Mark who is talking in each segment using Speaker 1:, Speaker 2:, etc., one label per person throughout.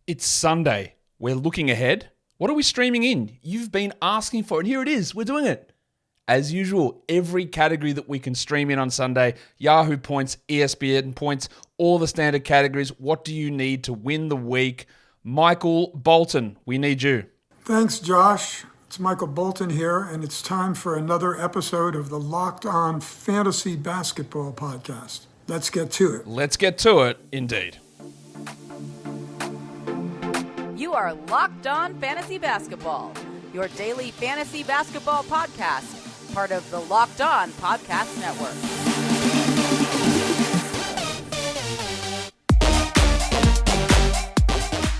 Speaker 1: It's Sunday. We're looking ahead. What are we streaming in? You've been asking for it. Here it is. We're doing it. As usual, every category that we can stream in on Sunday, Yahoo points, ESPN points, all the standard categories. What do you need to win the week? Michael Bolton, we need you.
Speaker 2: Thanks, Josh. It's Michael Bolton here, and it's time for another episode of the Locked On Fantasy Basketball Podcast. Let's get to it.
Speaker 1: Let's get to it, indeed.
Speaker 3: You are Locked On Fantasy Basketball, your daily fantasy basketball podcast, part of the Locked On Podcast Network.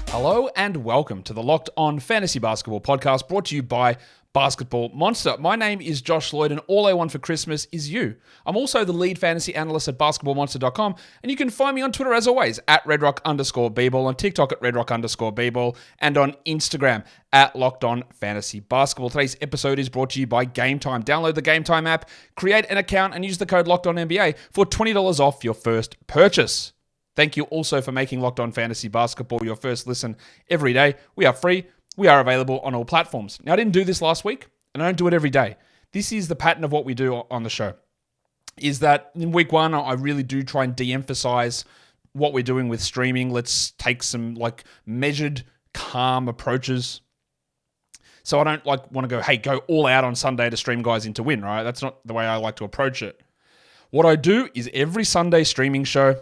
Speaker 1: Hello and welcome to the Locked On Fantasy Basketball Podcast, brought to you by Basketball Monster. My name is Josh Lloyd, and all I want for Christmas is you. I'm also the lead fantasy analyst at basketballmonster.com, and you can find me on Twitter as always at redrock_bball, on TikTok at redrock_bball, and on Instagram at Locked On Fantasy Basketball. Today's episode is brought to you by GameTime. Download the GameTime app, create an account, and use the code LOCKEDONNBA for $20 off your first purchase. Thank you also for making Locked On Fantasy Basketball your first listen every day. We are free. We are available on all platforms. Now, I didn't do this last week, and I don't do it every day. This is the pattern of what we do on the show, is that in week one, I really do try and de-emphasize what we're doing with streaming. Let's take some measured, calm approaches. So I don't want to go, hey, go all out on Sunday to stream guys into win, right? That's not the way I like to approach it. What I do is every Sunday streaming show,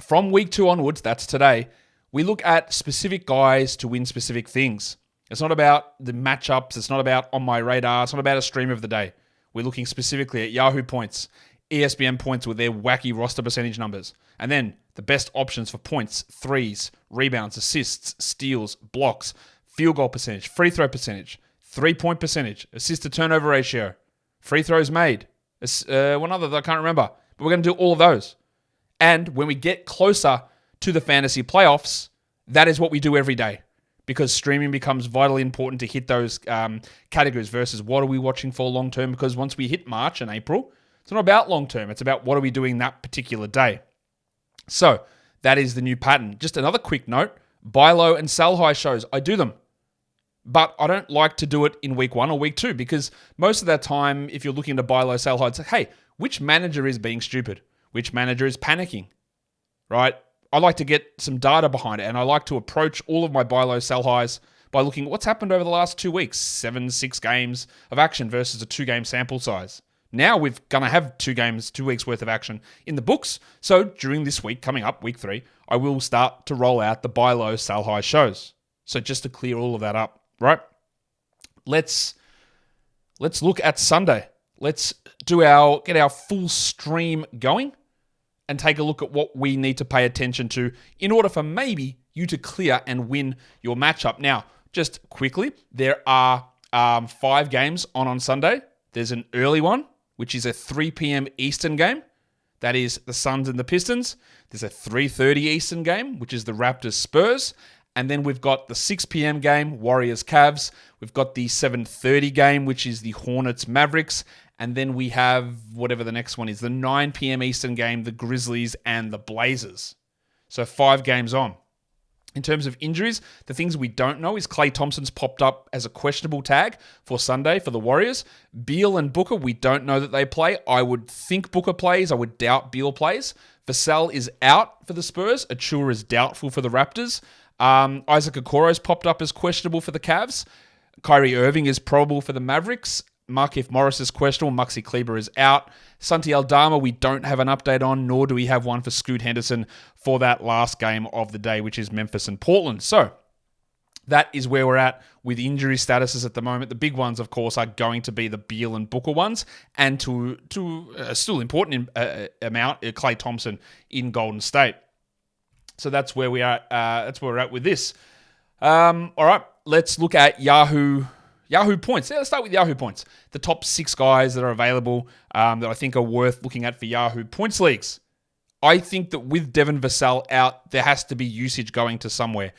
Speaker 1: from week 2 onwards, that's today, we look at specific guys to win specific things. It's not about the matchups. It's not about on my radar. It's not about a stream of the day. We're looking specifically at Yahoo points, ESPN points with their wacky roster percentage numbers, and then the best options for points, threes, rebounds, assists, steals, blocks, field goal percentage, free throw percentage, 3-point percentage, assist to turnover ratio, free throws made. One other that I can't remember, but we're going to do all of those. And when we get closer to the fantasy playoffs, that is what we do every day, because streaming becomes vitally important to hit those categories versus what are we watching for long term, because once we hit March and April, it's not about long term. It's about what are we doing that particular day. So that is the new pattern. Just another quick note, buy low and sell high shows. I do them, but I don't like to do it in week 1 or week 2, because most of that time, if you're looking to buy low, sell high, it's like, hey, which manager is being stupid? Which manager is panicking, right? I like to get some data behind it, and I like to approach all of my buy low, sell highs by looking at what's happened over the last 2 weeks, 6 games of action versus a 2-game sample size. Now we're going to have 2 weeks worth of action in the books. So during this week, coming up, week 3, I will start to roll out the buy low, sell high shows. So just to clear all of that up, right? Let's look at Sunday. Let's get our full stream going and take a look at what we need to pay attention to in order for maybe you to clear and win your matchup. Now, just quickly, there are 5 games on Sunday. There's an early one, which is a 3 p.m. Eastern game. That is the Suns and the Pistons. There's a 3:30 Eastern game, which is the Raptors Spurs. And then we've got the 6 p.m. game, Warriors Cavs. We've got the 7:30 game, which is the Hornets Mavericks. And then we have whatever the next one is, the 9 p.m. Eastern game, the Grizzlies and the Blazers. So 5 games on. In terms of injuries, the things we don't know is Klay Thompson's popped up as a questionable tag for Sunday for the Warriors. Beal and Booker, we don't know that they play. I would think Booker plays. I would doubt Beal plays. Vassell is out for the Spurs. Achua is doubtful for the Raptors. Isaac Okoro's popped up as questionable for the Cavs. Kyrie Irving is probable for the Mavericks. Markieff Morris is questionable. Maxi Kleber is out. Santi Aldama, we don't have an update on, nor do we have one for Scoot Henderson for that last game of the day, which is Memphis and Portland. So that is where we're at with injury statuses at the moment. The big ones, of course, are going to be the Beal and Booker ones, and to a still important amount, Klay Thompson in Golden State. So that's where we are. That's where we're at with this. All right, let's look at Yahoo points. Yeah, let's start with Yahoo points. The top 6 guys that are available that I think are worth looking at for Yahoo points leagues. I think that with Devin Vassell out, there has to be usage going to somewhere.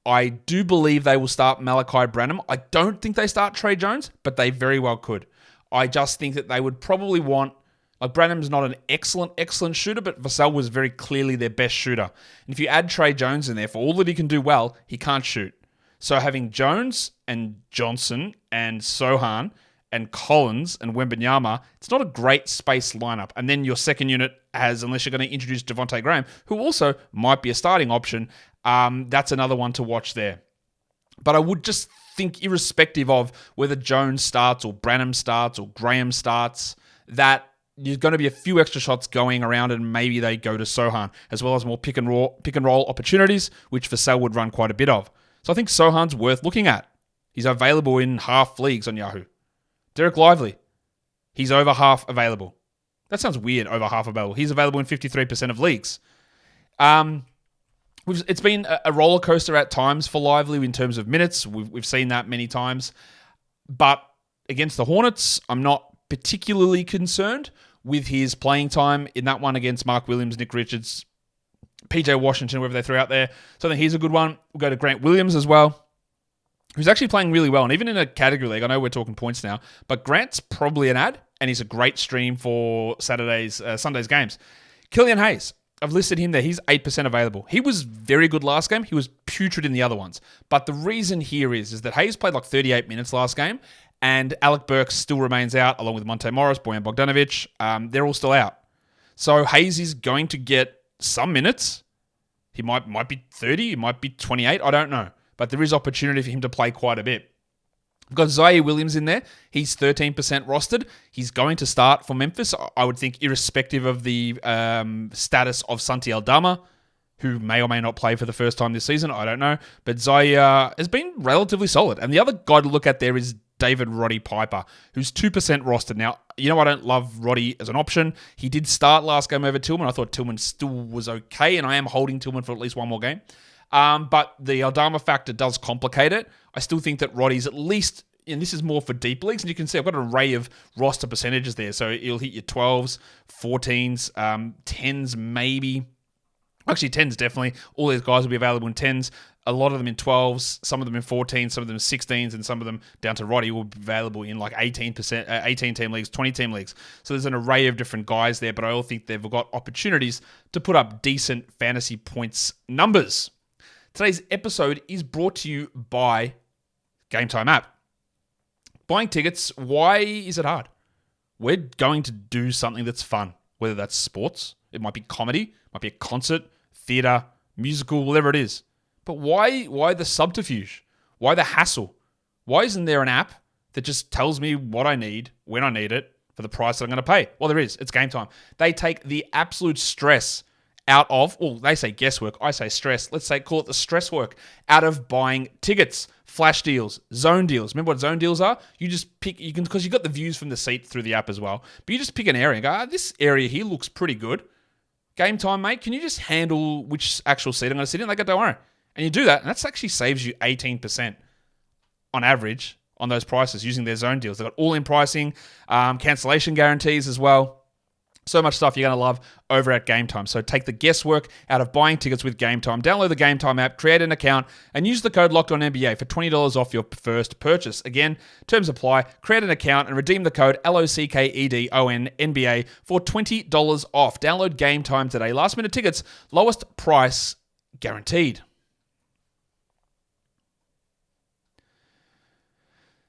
Speaker 1: I do believe they will start Malachi Branham. I don't think they start Trey Jones, but they very well could. I just think that they would probably want Like, Branham's not an excellent shooter, but Vassell was very clearly their best shooter. And if you add Trey Jones in there, for all that he can do well, he can't shoot. So having Jones and Johnson and Sohan and Collins and Wembanyama, it's not a great space lineup. And then your second unit has, unless you're going to introduce Devontae Graham, who also might be a starting option, that's another one to watch there. But I would just think, irrespective of whether Jones starts or Branham starts or Graham starts, that there's going to be a few extra shots going around, and maybe they go to Sohan, as well as more pick and roll opportunities, which Vassell would run quite a bit of. So I think Sohan's worth looking at. He's available in half leagues on Yahoo. Dereck Lively, he's over half available. That sounds weird, over half available. He's available in 53% of leagues. It's been a roller coaster at times for Lively in terms of minutes. We've seen that many times. But against the Hornets, I'm not particularly concerned with his playing time in that one against Mark Williams, Nick Richards, PJ Washington, whoever they threw out there. So I think he's a good one. We'll go to Grant Williams as well, who's actually playing really well. And even in a category league, I know we're talking points now, but Grant's probably an ad, and he's a great stream for Sunday's games. Killian Hayes, I've listed him there. He's 8% available. He was very good last game. He was putrid in the other ones. But the reason here is that Hayes played like 38 minutes last game, and Alec Burks still remains out, along with Monte Morris, Bojan Bogdanovic. They're all still out. So Hayes is going to get some minutes. He might be 30, he might be 28, I don't know. But there is opportunity for him to play quite a bit. We've got Ziaire Williams in there. He's 13% rostered. He's going to start for Memphis, I would think, irrespective of the status of Santi Aldama, who may or may not play for the first time this season. I don't know. But Ziaire has been relatively solid. And the other guy to look at there is David Roddy Piper, who's 2% rostered. Now, you know I don't love Roddy as an option. He did start last game over Tillman. I thought Tillman still was okay, and I am holding Tillman for at least one more game. But the Aldama factor does complicate it. I still think that Roddy's at least, and this is more for deep leagues, and you can see I've got an array of roster percentages there. So he'll hit your 12s, 14s, 10s maybe. Actually, 10s definitely. All these guys will be available in 10s. A lot of them in 12s, some of them in 14s, some of them in 16s, and some of them down to Roddy will be available in like 18-team leagues, 20-team leagues. So there's an array of different guys there, but I all think they've got opportunities to put up decent fantasy points numbers. Today's episode is brought to you by GameTime App. Buying tickets, why is it hard? We're going to do something that's fun, whether that's sports, it might be comedy, it might be a concert, theater, musical, whatever it is. But why the subterfuge? Why the hassle? Why isn't there an app that just tells me what I need, when I need it, for the price that I'm going to pay? Well, there is. It's Game Time. They take the absolute stress out of, well, they say guesswork, I say stress. Let's call it the stress work out of buying tickets, flash deals, zone deals. Remember what zone deals are? You just pick, because you've got the views from the seat through the app as well. But you just pick an area and go, this area here looks pretty good. Game Time, mate, can you just handle which actual seat I'm going to sit in? They go, don't worry. And you do that, and that actually saves you 18% on average on those prices using their zone deals. They've got all-in pricing, cancellation guarantees as well. So much stuff you're going to love over at Game Time. So take the guesswork out of buying tickets with Game Time. Download the Game Time app, create an account, and use the code LOCKEDONNBA for $20 off your first purchase. Again, terms apply. Create an account and redeem the code LOCKEDONNBA for $20 off. Download Game Time today. Last minute tickets, lowest price guaranteed.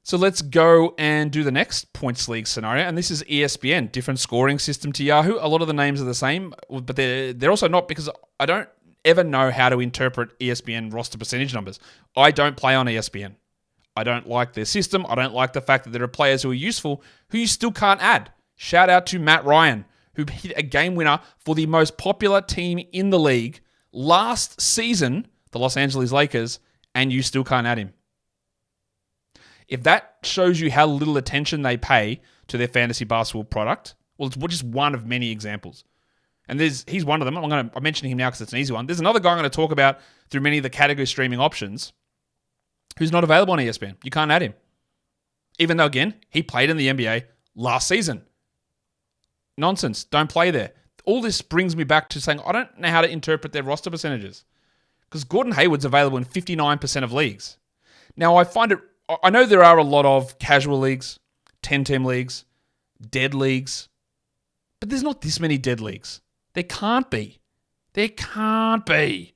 Speaker 1: So let's go and do the next points league scenario. And this is ESPN, different scoring system to Yahoo. A lot of the names are the same, but they're also not, because I don't ever know how to interpret ESPN roster percentage numbers. I don't play on ESPN. I don't like their system. I don't like the fact that there are players who are useful who you still can't add. Shout out to Matt Ryan, who hit a game winner for the most popular team in the league last season, the Los Angeles Lakers, and you still can't add him. If that shows you how little attention they pay to their fantasy basketball product, well, it's just one of many examples. And he's one of them. I'm mentioning him now because it's an easy one. There's another guy I'm going to talk about through many of the category streaming options who's not available on ESPN. You can't add him. Even though, again, he played in the NBA last season. Nonsense. Don't play there. All this brings me back to saying I don't know how to interpret their roster percentages, because Gordon Hayward's available in 59% of leagues. Now, I know there are a lot of casual leagues, 10-team leagues, dead leagues, But there's not this many dead leagues. There can't be. There can't be.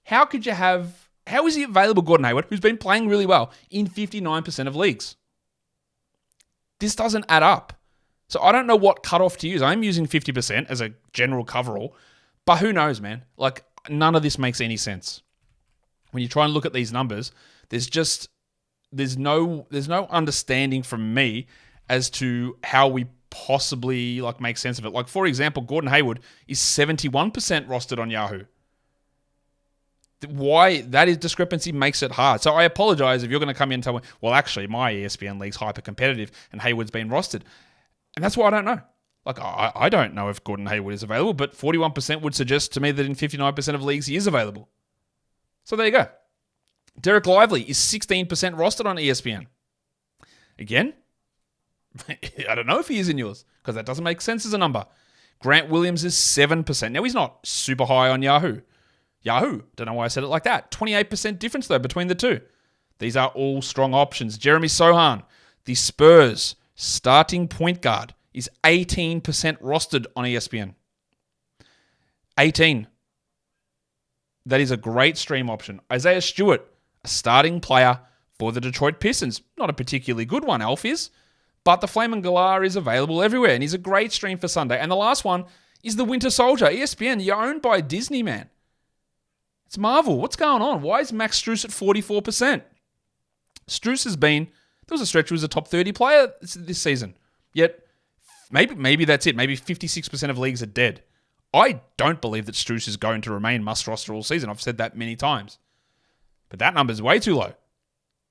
Speaker 1: How is he available, Gordon Hayward, who's been playing really well, in 59% of leagues? This doesn't add up. So I don't know what cutoff to use. I'm using 50% as a general coverall, but who knows, man? Like, none of this makes any sense. When you try and look at these numbers, there's no understanding from me as to how we possibly make sense of it. Like, for example, Gordon Hayward is 71% rostered on Yahoo. Why that is discrepancy makes it hard. So I apologize if you're going to come in and tell me, well, actually, my ESPN league's hyper competitive and Hayward's been rostered. And that's why I don't know. Like, I don't know if Gordon Hayward is available, but 41% would suggest to me that in 59% of leagues he is available. So there you go. Dereck Lively is 16% rostered on ESPN. Again, I don't know if he is in yours, because that doesn't make sense as a number. Grant Williams is 7%. Now, he's not super high on Yahoo. Don't know why I said it like that. 28% difference, though, between the two. These are all strong options. Jeremy Sohan, the Spurs starting point guard, is 18% rostered on ESPN. 18. That is a great stream option. Isaiah Stewart, a starting player for the Detroit Pistons. Not a particularly good one, Alf is. But the Flamin' Galar is available everywhere, and he's a great stream for Sunday. And the last one is the Winter Soldier. ESPN, you're owned by Disney, man. It's Marvel. What's going on? Why is Max Strus at 44%? Strus there was a stretch he was a top 30 player this season. Yet, maybe that's it. Maybe 56% of leagues are dead. I don't believe that Strus is going to remain must roster all season. I've said that many times. But that number's way too low.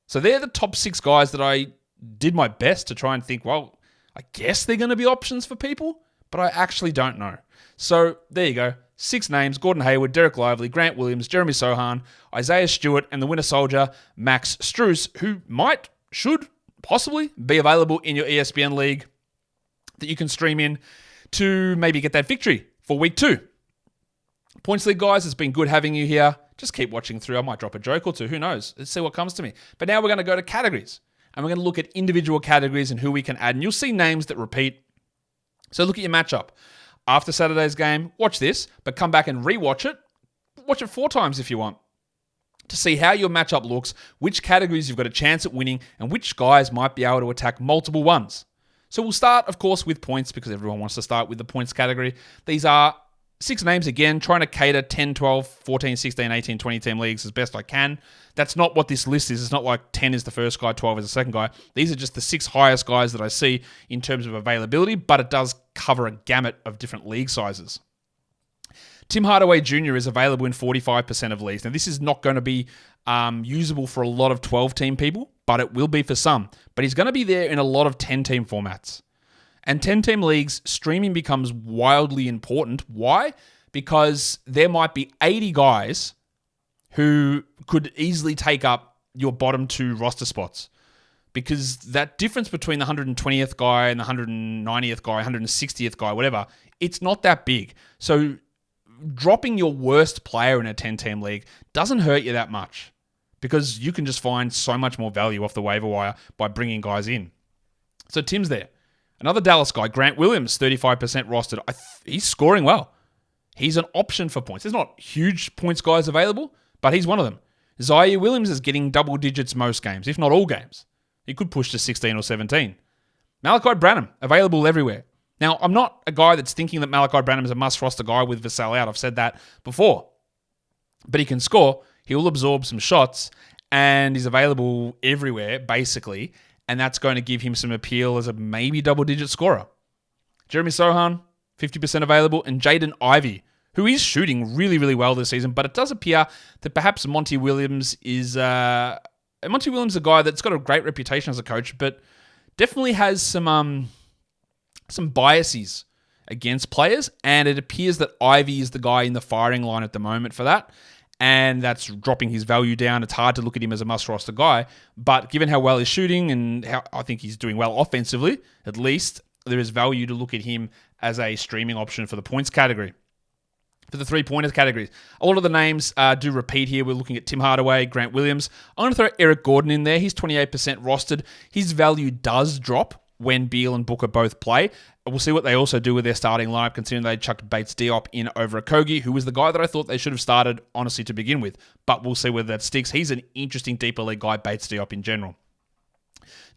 Speaker 1: So they're the top 6 guys that I did my best to try and think, well, I guess they're going to be options for people, but I actually don't know. So there you go. 6 names: Gordon Hayward, Dereck Lively, Grant Williams, Jeremy Sohan, Isaiah Stewart, and the Winter Soldier, Max Strus, who should possibly be available in your ESPN league that you can stream in to maybe get that victory for week 2. Points League guys, it's been good having you here. Just keep watching through. I might drop a joke or two. Who knows? Let's see what comes to me. But now we're going to go to categories. And we're going to look at individual categories and who we can add. And you'll see names that repeat. So look at your matchup. After Saturday's game, watch this, but come back and rewatch it. Watch it 4 times if you want, to see how your matchup looks, which categories you've got a chance at winning, and which guys might be able to attack multiple ones. So we'll start, of course, with points, because everyone wants to start with the points category. These are 6 names again, trying to cater 10, 12, 14, 16, 18, 20 team leagues as best I can. That's not what this list is. It's not like 10 is the first guy, 12 is the second guy. These are just the 6 highest guys that I see in terms of availability, but it does cover a gamut of different league sizes. Tim Hardaway Jr. is available in 45% of leagues. Now, this is not going to be usable for a lot of 12-team people, but it will be for some. But he's going to be there in a lot of 10-team formats. And 10-team leagues, streaming becomes wildly important. Why? Because there might be 80 guys who could easily take up your bottom 2 roster spots. Because that difference between the 120th guy and the 190th guy, 160th guy, whatever, it's not that big. So dropping your worst player in a 10-team league doesn't hurt you that much, because you can just find so much more value off the waiver wire by bringing guys in. So Tim's there. Another Dallas guy, Grant Williams, 35% rostered. He's scoring well. He's an option for points. There's not huge points guys available, but he's one of them. Ziaire Williams is getting double digits most games, if not all games. He could push to 16 or 17. Malachi Branham, available everywhere. Now, I'm not a guy that's thinking that Malachi Branham is a must-roster guy with Vassell out. I've said that before. But he can score. He will absorb some shots, and he's available everywhere, basically. And that's going to give him some appeal as a maybe double-digit scorer. Jeremy Sohan, 50% available. And Jaden Ivey, who is shooting really, really well this season. But it does appear that perhaps Monty Williams is... Monty Williams is a guy that's got a great reputation as a coach, but definitely has some biases against players. And it appears that Ivey is the guy in the firing line at the moment for that. And that's dropping his value down. It's hard to look at him as a must-roster guy. But given how well he's shooting and how I think he's doing well offensively, at least, there is value to look at him as a streaming option for the points category. For the 3-pointers categories, a lot of the names do repeat here. We're looking at Tim Hardaway, Grant Williams. I'm going to throw Eric Gordon in there. He's 28% rostered. His value does drop when Beal and Booker both play. We'll see what they also do with their starting lineup, considering they chucked Bates Diop in over Okogie, who was the guy that I thought they should have started, honestly, to begin with. But we'll see whether that sticks. He's an interesting deeper league guy, Bates Diop in general.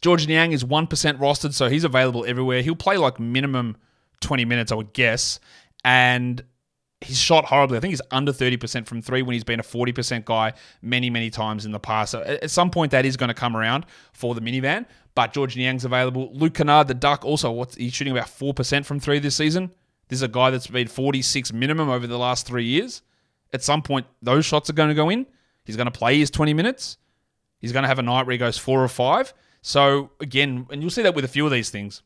Speaker 1: George Niang is 1% rostered, so he's available everywhere. He'll play like minimum 20 minutes, I would guess. And he's shot horribly. I think he's under 30% from three when he's been a 40% guy many, many times in the past. So at some point, that is going to come around for the minivan. But George Niang's available. Luke Kennard, the Duck, also, he's shooting about 4% from three this season. This is a guy that's been 46 minimum over the last 3 years. At some point, those shots are going to go in. He's going to play his 20 minutes. He's going to have a night where he goes 4 or 5. So, again, and you'll see that with a few of these things.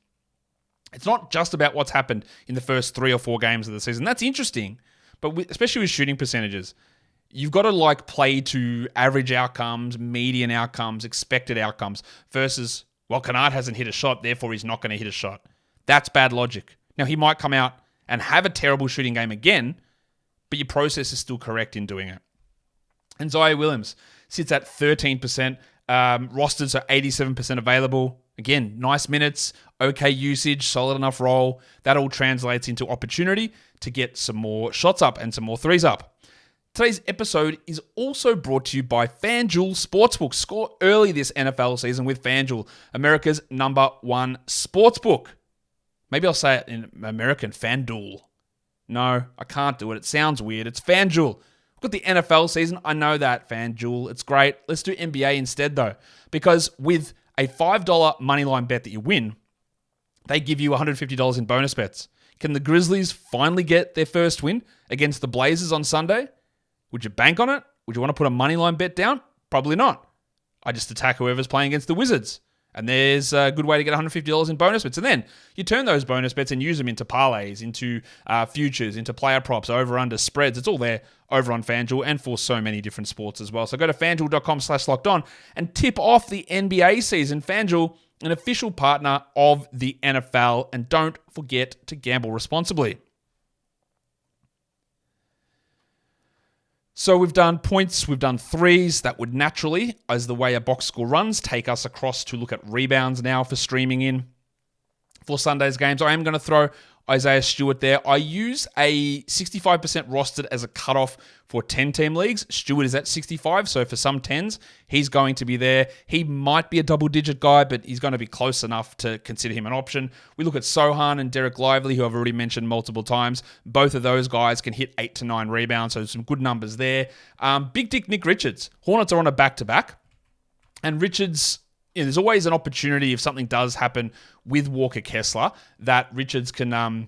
Speaker 1: It's not just about what's happened in the first 3 or 4 games of the season. That's interesting, but especially with shooting percentages. You've got to play to average outcomes, median outcomes, expected outcomes versus, well, Kennard hasn't hit a shot, therefore he's not going to hit a shot. That's bad logic. Now, he might come out and have a terrible shooting game again, but your process is still correct in doing it. And Ziaire Williams sits at 13%. Rostered, so 87% available. Again, nice minutes, okay usage, solid enough role. That all translates into opportunity to get some more shots up and some more threes up. Today's episode is also brought to you by FanDuel Sportsbook. Score early this NFL season with FanDuel, America's #1 sportsbook. Maybe I'll say it in American, FanDuel. No, I can't do it. It sounds weird. It's FanDuel. We've got the NFL season. I know that, FanDuel. It's great. Let's do NBA instead, though. Because with a $5 moneyline bet that you win, they give you $150 in bonus bets. Can the Grizzlies finally get their first win against the Blazers on Sunday? Would you bank on it? Would you want to put a moneyline bet down? Probably not. I just attack whoever's playing against the Wizards. And there's a good way to get $150 in bonus bets. And then you turn those bonus bets and use them into parlays, into futures, into player props, over-under spreads. It's all there over on FanDuel and for so many different sports as well. So go to FanDuel.com/lockedon and tip off the NBA season. FanDuel, an official partner of the NFL. And don't forget to gamble responsibly. So we've done points, we've done threes. That would naturally, as the way a box score runs, take us across to look at rebounds now for streaming in for Sunday's games. I am going to throw Isaiah Stewart there. I use a 65% rostered as a cutoff for 10-team leagues. Stewart is at 65, so for some 10s, he's going to be there. He might be a double-digit guy, but he's going to be close enough to consider him an option. We look at Sohan and Dereck Lively, who I've already mentioned multiple times. Both of those guys can hit 8 to 9 rebounds, so some good numbers there. Big Dick Nick Richards. Hornets are on a back-to-back, and Richards... there's always an opportunity if something does happen with Walker Kessler that Richards can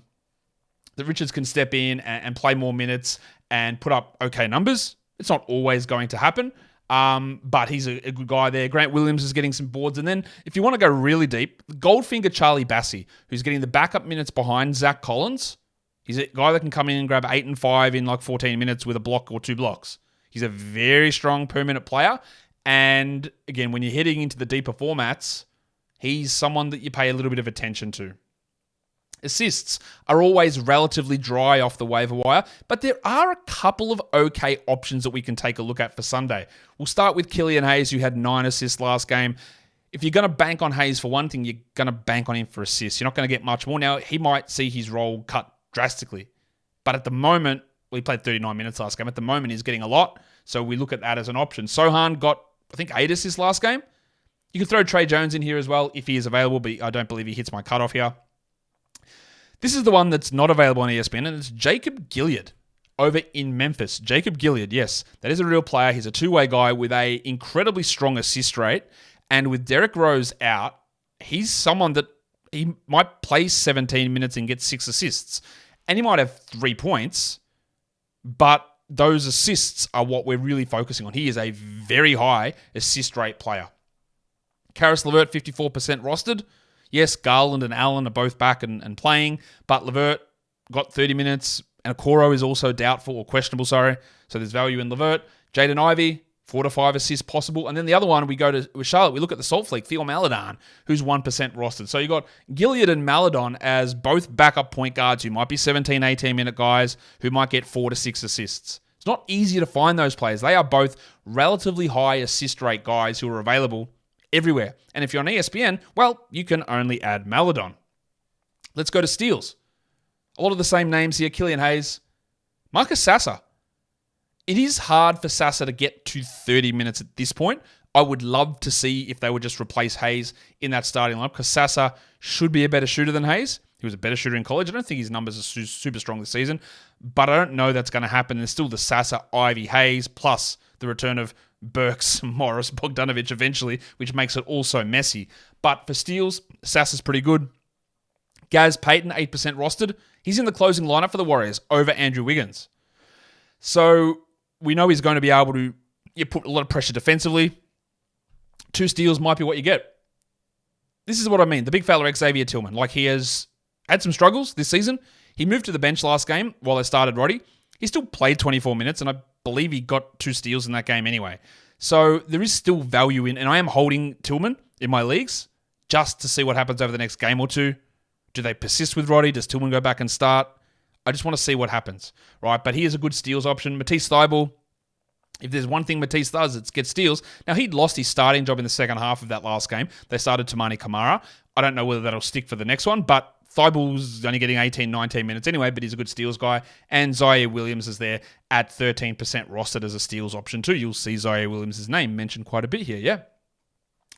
Speaker 1: step in and play more minutes and put up okay numbers. It's not always going to happen, but he's a good guy there. Grant Williams is getting some boards. And then if you want to go really deep, Goldfinger Charlie Bassey, who's getting the backup minutes behind Zach Collins. He's a guy that can come in and grab 8 and 5 in like 14 minutes with a block or 2 blocks. He's a very strong per minute player. And again, when you're heading into the deeper formats, he's someone that you pay a little bit of attention to. Assists are always relatively dry off the waiver wire, but there are a couple of okay options that we can take a look at for Sunday. We'll start with Killian Hayes, who had 9 assists last game. If you're going to bank on Hayes for one thing, you're going to bank on him for assists. You're not going to get much more. Now, he might see his role cut drastically, but at the moment, he played 39 minutes last game. At the moment, he's getting a lot, so we look at that as an option. Sohan got, I think, 8 assists last game. You can throw Trey Jones in here as well if he is available, but I don't believe he hits my cutoff here. This is the one that's not available on ESPN, and it's Jacob Gilead over in Memphis. Jacob Gilead, yes, that is a real player. He's a two-way guy with a incredibly strong assist rate, and with Derrick Rose out, he's someone that he might play 17 minutes and get 6 assists, and he might have 3 points, but those assists are what we're really focusing on. He is a very high assist rate player. Karis LeVert, 54% rostered. Yes, Garland and Allen are both back and playing, but LeVert got 30 minutes, and Okoro is also doubtful or questionable, So there's value in LeVert. Jaden Ivey, 4 to 5 assists possible. And then the other one, we go to with Charlotte, we look at the Salt Fleek, Theo Maledon, who's 1% rostered. So you got Gilead and Maledon as both backup point guards who might be 17, 18-minute guys who might get 4 to 6 assists. It's not easy to find those players. They are both relatively high assist rate guys who are available everywhere. And if you're on ESPN, well, you can only add Maladon. Let's go to steals. A lot of the same names here. Killian Hayes, Marcus Sasser. It is hard for Sasser to get to 30 minutes at this point. I would love to see if they would just replace Hayes in that starting lineup because Sasser should be a better shooter than Hayes. He was a better shooter in college. I don't think his numbers are super strong this season, but I don't know that's going to happen. There's still the Sasser, Ivy, Hayes, plus the return of Burks, Morris, Bogdanovic eventually, which makes it all so messy. But for steals, Sasser's pretty good. Gaz Payton, 8% rostered. He's in the closing lineup for the Warriors over Andrew Wiggins. So we know he's going to be able to put a lot of pressure defensively. 2 steals might be what you get. This is what I mean. The big fella Xavier Tillman. Like, he has had some struggles this season. He moved to the bench last game while they started Roddy. He still played 24 minutes, and I believe he got 2 steals in that game anyway. So there is still value in, and I am holding Tillman in my leagues just to see what happens over the next game or two. Do they persist with Roddy? Does Tillman go back and start? I just want to see what happens, right? But he is a good steals option. Matisse Thybulle, if there's one thing Matisse does, it's get steals. Now, he'd lost his starting job in the second half of that last game. They started Tamani Kamara. I don't know whether that'll stick for the next one, but Thybulle's only getting 18, 19 minutes anyway, but he's a good steals guy. And Ziaire Williams is there at 13% rostered as a steals option too. You'll see Ziaire Williams' name mentioned quite a bit here, yeah.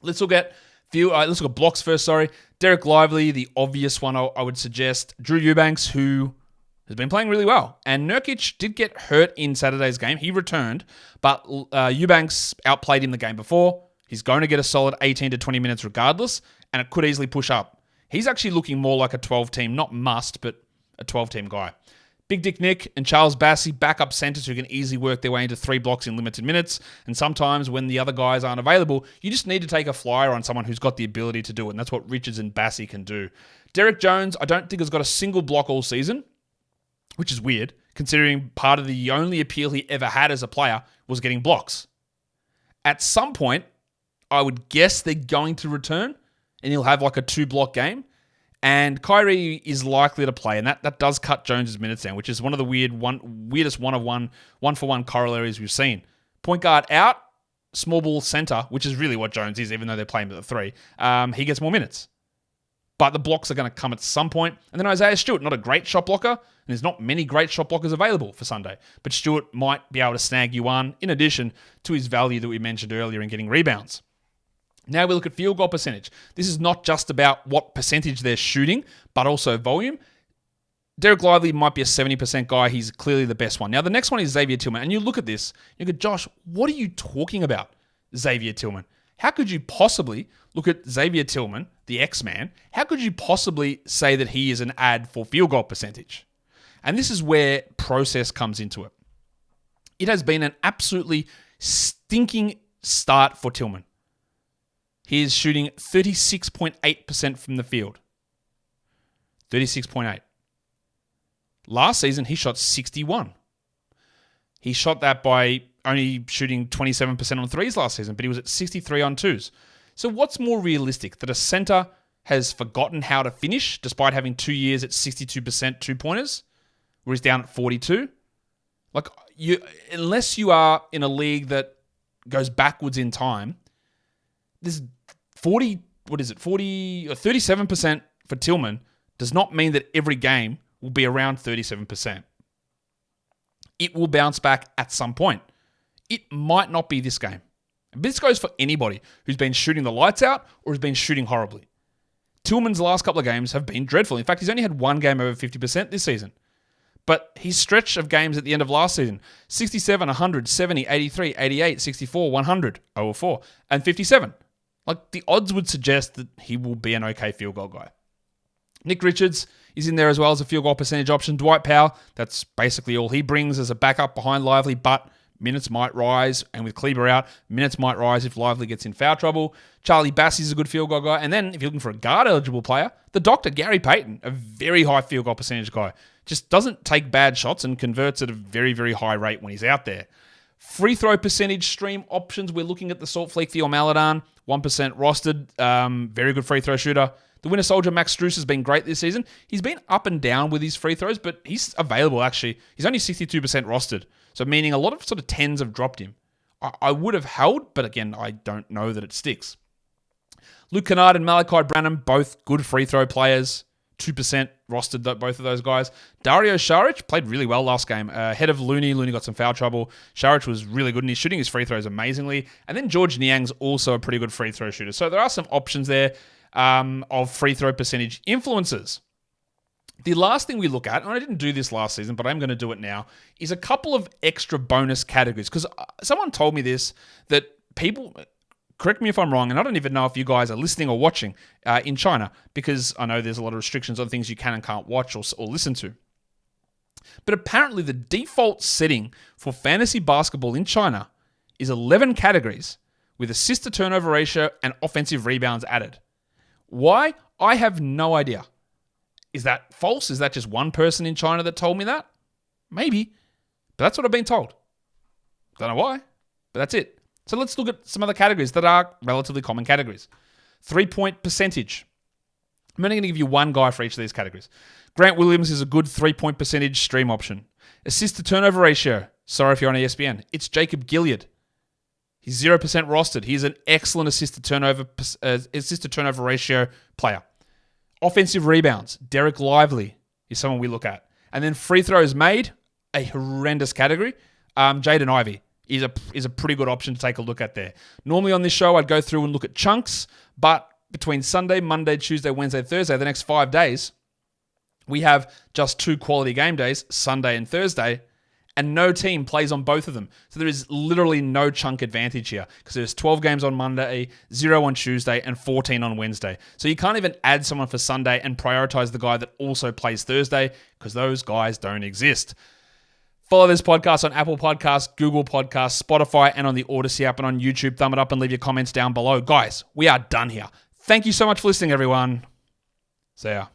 Speaker 1: Let's look at blocks first, Dereck Lively, the obvious one I would suggest. Drew Eubanks, who has been playing really well. And Nurkic did get hurt in Saturday's game. He returned, but Eubanks outplayed him the game before. He's going to get a solid 18 to 20 minutes regardless, and it could easily push up. He's actually looking more like a 12-team, not must, but a 12-team guy. Big Dick Nick and Charles Bassey, backup centers who can easily work their way into 3 blocks in limited minutes. And sometimes when the other guys aren't available, you just need to take a flyer on someone who's got the ability to do it. And that's what Richards and Bassey can do. Derek Jones, I don't think has got a single block all season, which is weird, considering part of the only appeal he ever had as a player was getting blocks. At some point, I would guess they're going to return, and he'll have like a 2-block game. And Kyrie is likely to play, and that does cut Jones's minutes down, which is one of the weirdest one-for-one corollaries we've seen. Point guard out, small ball center, which is really what Jones is, even though they're playing at the 3. He gets more minutes. But the blocks are going to come at some point. And then Isaiah Stewart, not a great shot blocker, and there's not many great shot blockers available for Sunday. But Stewart might be able to snag you one, in addition to his value that we mentioned earlier in getting rebounds. Now we look at field goal percentage. This is not just about what percentage they're shooting, but also volume. Dereck Lively might be a 70% guy. He's clearly the best one. Now the next one is Ziaire Tillman. And you look at this, you go, Josh, what are you talking about, Ziaire Tillman? How could you possibly look at Ziaire Tillman, the X-Man, how could you possibly say that he is an ad for field goal percentage? And this is where process comes into it. It has been an absolutely stinking start for Tillman. He is shooting 36.8% from the field. 36.8. Last season, he shot 61. He shot that by only shooting 27% on threes last season, but he was at 63 on twos. So what's more realistic? That a center has forgotten how to finish despite having 2 years at 62% two-pointers, where he's down at 42? Like, unless you are in a league that goes backwards in time, there's 37% for Tillman does not mean that every game will be around 37%. It will bounce back at some point. It might not be this game. And this goes for anybody who's been shooting the lights out or has been shooting horribly. Tillman's last couple of games have been dreadful. In fact, he's only had one game over 50% this season. But his stretch of games at the end of last season, 67, 100, 70, 83, 88, 64, 100, 0-4, and 57. Like, the odds would suggest that he will be an okay field goal guy. Nick Richards is in there as well as a field goal percentage option. Dwight Powell, that's basically all he brings as a backup behind Lively, but minutes might rise, and with Kleber out, minutes might rise if Lively gets in foul trouble. Charlie Bassey is a good field goal guy. And then, if you're looking for a guard-eligible player, the doctor, Gary Payton, a very high field goal percentage guy. Just doesn't take bad shots and converts at a very, very high rate when he's out there. Free throw percentage stream options. We're looking at the Salt Flake Theo Maladon, 1% rostered. Very good free throw shooter. The winter soldier, Max Strus, has been great this season. He's been up and down with his free throws, but he's available, actually. He's only 62% rostered, so meaning a lot of sort of 10s have dropped him. I would have held, but again, I don't know that it sticks. Luke Kennard and Malachi Branham, both good free throw players. 2% rostered both of those guys. Dario Saric played really well last game. Ahead of Looney. Looney got some foul trouble. Saric was really good and he's shooting his free throws amazingly. And then George Niang's also a pretty good free throw shooter. So there are some options there of free throw percentage influencers. The last thing we look at, and I didn't do this last season, but I'm going to do it now, is a couple of extra bonus categories. Because someone told me this, that people... Correct me if I'm wrong, and I don't even know if you guys are listening or watching in China, because I know there's a lot of restrictions on things you can and can't watch or listen to. But apparently the default setting for fantasy basketball in China is 11 categories with assist to turnover ratio and offensive rebounds added. Why? I have no idea. Is that false? Is that just one person in China that told me that? Maybe, but that's what I've been told. Don't know why, but that's it. So let's look at some other categories that are relatively common categories. 3-point percentage. I'm only going to give you one guy for each of these categories. Grant Williams is a good 3-point percentage stream option. Assist to turnover ratio. Sorry if you're on ESPN. It's Jacob Gilead. He's 0% rostered. He's an excellent assist to turnover ratio player. Offensive rebounds. Dereck Lively is someone we look at. And then free throws made, a horrendous category. Jaden Ivey is a pretty good option to take a look at there. Normally on this show, I'd go through and look at chunks, but between Sunday, Monday, Tuesday, Wednesday, Thursday, the next 5 days, we have just 2 quality game days, Sunday and Thursday, and no team plays on both of them. So there is literally no chunk advantage here because there's 12 games on Monday, 0 on Tuesday, and 14 on Wednesday. So you can't even add someone for Sunday and prioritize the guy that also plays Thursday because those guys don't exist. Follow this podcast on Apple Podcasts, Google Podcasts, Spotify, and on the Odyssey app and on YouTube. Thumb it up and leave your comments down below. Guys, we are done here. Thank you so much for listening, everyone. See ya.